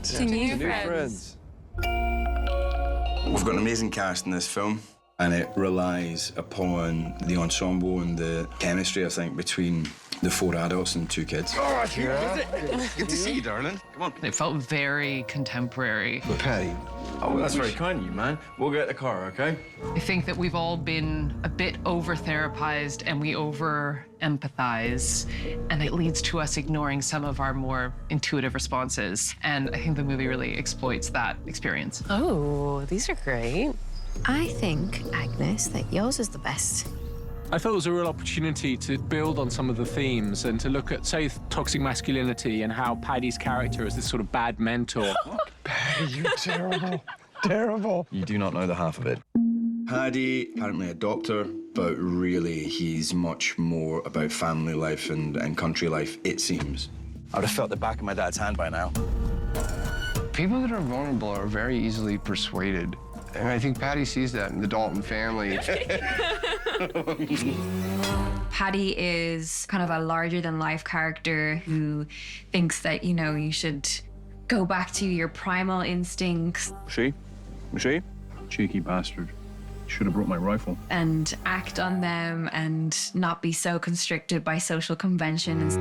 To new friends. We've got an amazing cast in this film, and it relies upon the ensemble and the chemistry, I think, between the 4 adults and 2 kids. Oh, good to see you, darling. Come on. It felt very contemporary. But Patty. Oh, that's very kind of you, man. We'll get the car, okay? I think that we've all been a bit over-therapized and we over-empathize, and it leads to us ignoring some of our more intuitive responses. And I think the movie really exploits that experience. Oh, these are great. I think, Agnes, that yours is the best. I thought it was a real opportunity to build on some of the themes and to look at, say, toxic masculinity and how Paddy's character is this sort of bad mentor. Patty, you're terrible. Terrible. You do not know the half of it. Paddy, apparently a doctor, but really he's much more about family life and country life, it seems. I would have felt the back of my dad's hand by now. People that are vulnerable are very easily persuaded. And I think Patty sees that in the Dalton family. Patty is kind of a larger-than-life character who thinks that, you know, you should go back to your primal instincts. She? Cheeky bastard. Should have brought my rifle. And act on them and not be so constricted by social conventions.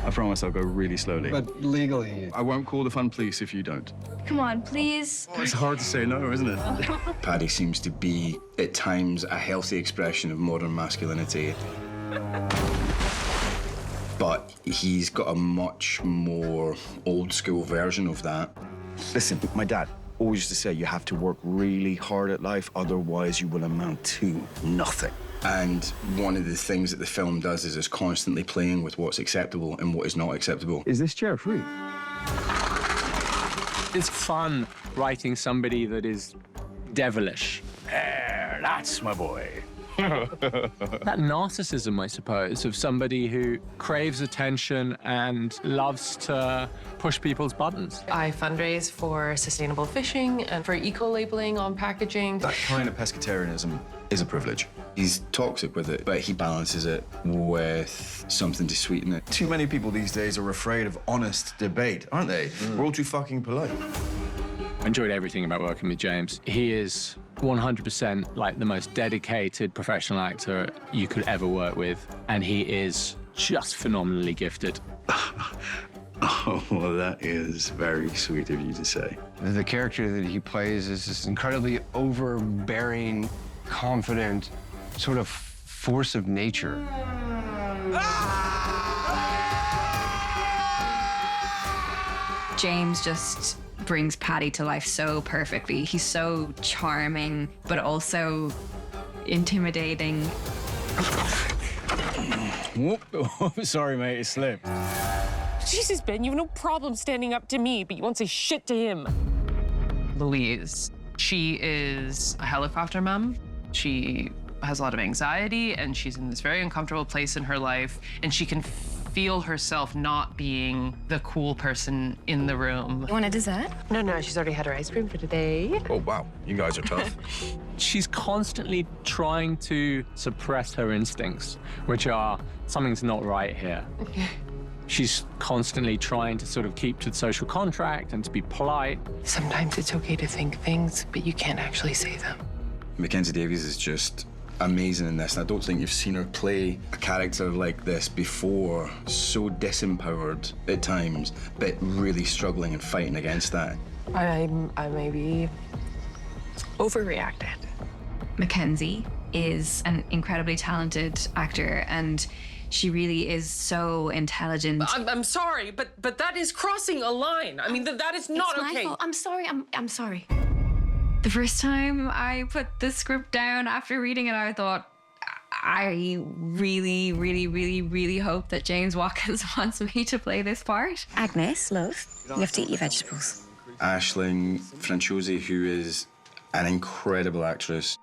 I promise I'll go really slowly. But legally... I won't call the fun police if you don't. Come on, please. It's hard to say no, isn't it? Paddy seems to be, at times, a healthy expression of modern masculinity. But he's got a much more old-school version of that. Listen, my dad always used to say you have to work really hard at life, otherwise you will amount to nothing. And one of the things that the film does is it's constantly playing with what's acceptable and what is not acceptable. Is this chair free? It's fun writing somebody that is devilish. That's my boy. That narcissism, I suppose, of somebody who craves attention and loves to push people's buttons. I fundraise for sustainable fishing and for eco-labeling on packaging. That kind of pescatarianism is a privilege. He's toxic with it, but he balances it with something to sweeten it. Too many people these days are afraid of honest debate, aren't they? We're all too fucking polite. I enjoyed everything about working with James. He is 100% like the most dedicated professional actor you could ever work with, and he is just phenomenally gifted. Oh, well, that is very sweet of you to say. The character that he plays is this incredibly overbearing, confident, sort of force of nature. James just brings Paddy to life so perfectly. He's so charming, but also intimidating. Whoop. Sorry, mate, it slipped. Jesus, Ben, you have no problem standing up to me, but you won't say shit to him. Louise, she is a helicopter mom. She has a lot of anxiety, and she's in this very uncomfortable place in her life, and she can feel herself not being the cool person in the room. You want a dessert? No, she's already had her ice cream for today. Oh, wow. You guys are tough. She's constantly trying to suppress her instincts, which are, something's not right here. She's constantly trying to sort of keep to the social contract and to be polite. Sometimes it's okay to think things, but you can't actually say them. Mackenzie Davies is just amazing in this, and I don't think you've seen her play a character like this before, so disempowered at times, but really struggling and fighting against that. I maybe overreacted. Mackenzie is an incredibly talented actor, and she really is so intelligent. I'm sorry, but that is crossing a line. I mean, that is not It's my okay. fault. I'm sorry. I'm sorry. The first time I put the script down after reading it, I thought, I really, really, really, really hope that James Watkins wants me to play this part. Agnes, love, you have to eat your vegetables. Aisling Franciosi, who is an incredible actress,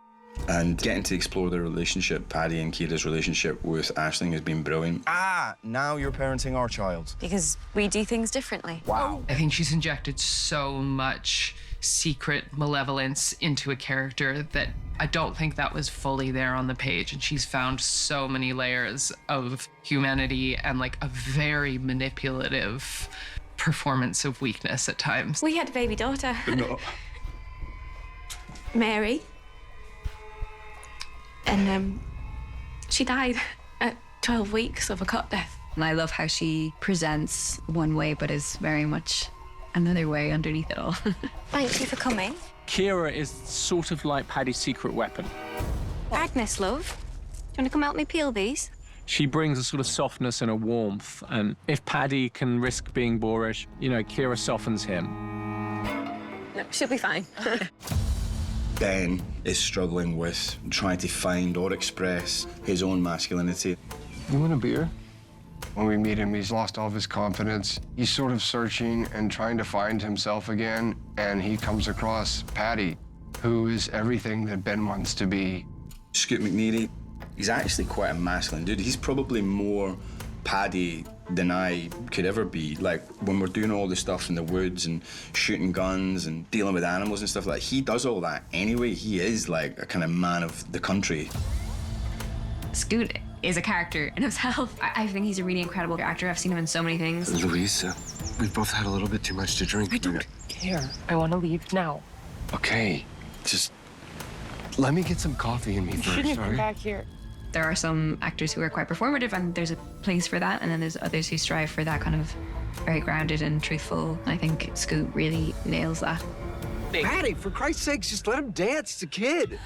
and getting to explore their relationship, Paddy and Kira's relationship with Aisling, has been brilliant. Ah, now you're parenting our child. Because we do things differently. Wow. I think she's injected so much secret malevolence into a character that I don't think that was fully there on the page, and she's found so many layers of humanity and like a very manipulative performance of weakness at times. We had a baby daughter. No. Mary. And she died at 12 weeks of a cot death. And I love how she presents one way, but is very much another way underneath it all. Thank you for coming. Kira is sort of like Paddy's secret weapon. Agnes, love. Do you want to come help me peel these? She brings a sort of softness and a warmth, and if Paddy can risk being boorish, you know, Kira softens him. No, she'll be fine. Ben is struggling with trying to find or express his own masculinity. You want a beer? When we meet him, he's lost all of his confidence. He's sort of searching and trying to find himself again, and he comes across Paddy, who is everything that Ben wants to be. Scoot McNeary, he's actually quite a masculine dude. He's probably more Paddy than I could ever be. Like, when we're doing all the stuff in the woods and shooting guns and dealing with animals and stuff like that, he does all that anyway. He is like a kind of man of the country. Scoot is a character in himself. I think he's a really incredible actor. I've seen him in so many things. Louise, we've both had a little bit too much to drink. I don't care. I want to leave now. Okay, just let me get some coffee in me You first, shouldn't all come right? back here. There are some actors who are quite performative, and there's a place for that, and then there's others who strive for that kind of very grounded and truthful. I think Scoot really nails that. Paddy, for Christ's sakes, just let him dance. He's a kid.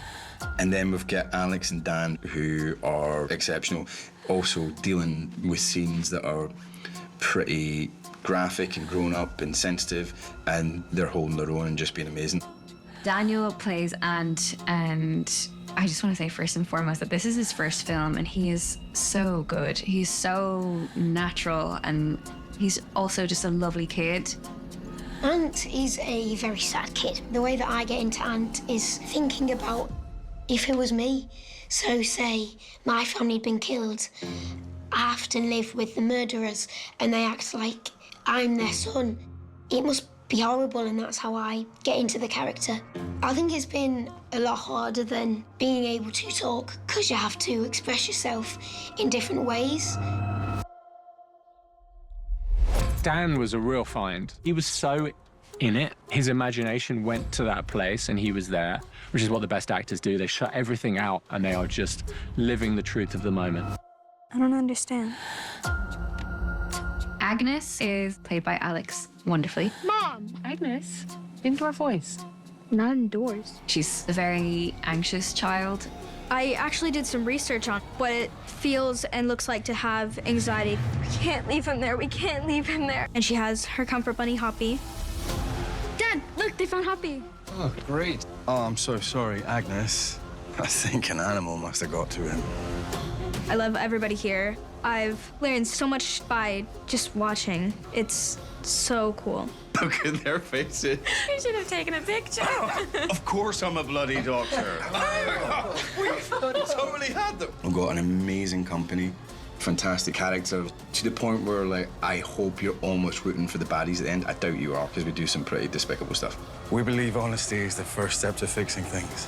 And then we've got Alex and Dan, who are exceptional, also dealing with scenes that are pretty graphic and grown up and sensitive, and they're holding their own and just being amazing. Daniel plays Ant, and I just want to say first and foremost that this is his first film, and he is so good. He's so natural, and he's also just a lovely kid. Ant is a very sad kid. The way that I get into Ant is thinking about if it was me. So say my family had been killed, I have to live with the murderers and they act like I'm their son. It must be horrible, and that's how I get into the character. I think it's been a lot harder than being able to talk, because you have to express yourself in different ways. Dan was a real find. He was so in it. His imagination went to that place and he was there, which is what the best actors do. They shut everything out and they are just living the truth of the moment. I don't understand. Agnes is played by Alex wonderfully. Mom! Agnes, indoor voice. Not indoors. She's a very anxious child. I actually did some research on what it feels and looks like to have anxiety. We can't leave him there. We can't leave him there. And she has her comfort bunny, Hoppy. Dad, look, they found Hoppy. Oh, great. Oh, I'm so sorry, Agnes. I think an animal must have got to him. I love everybody here. I've learned so much by just watching. It's so cool. Look at their faces. We should have taken a picture. Of course I'm a bloody doctor. We've totally had them. We've got an amazing company, fantastic characters, to the point where, like, I hope you're almost rooting for the baddies at the end. I doubt you are, because we do some pretty despicable stuff. We believe honesty is the first step to fixing things.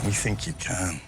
We think you can.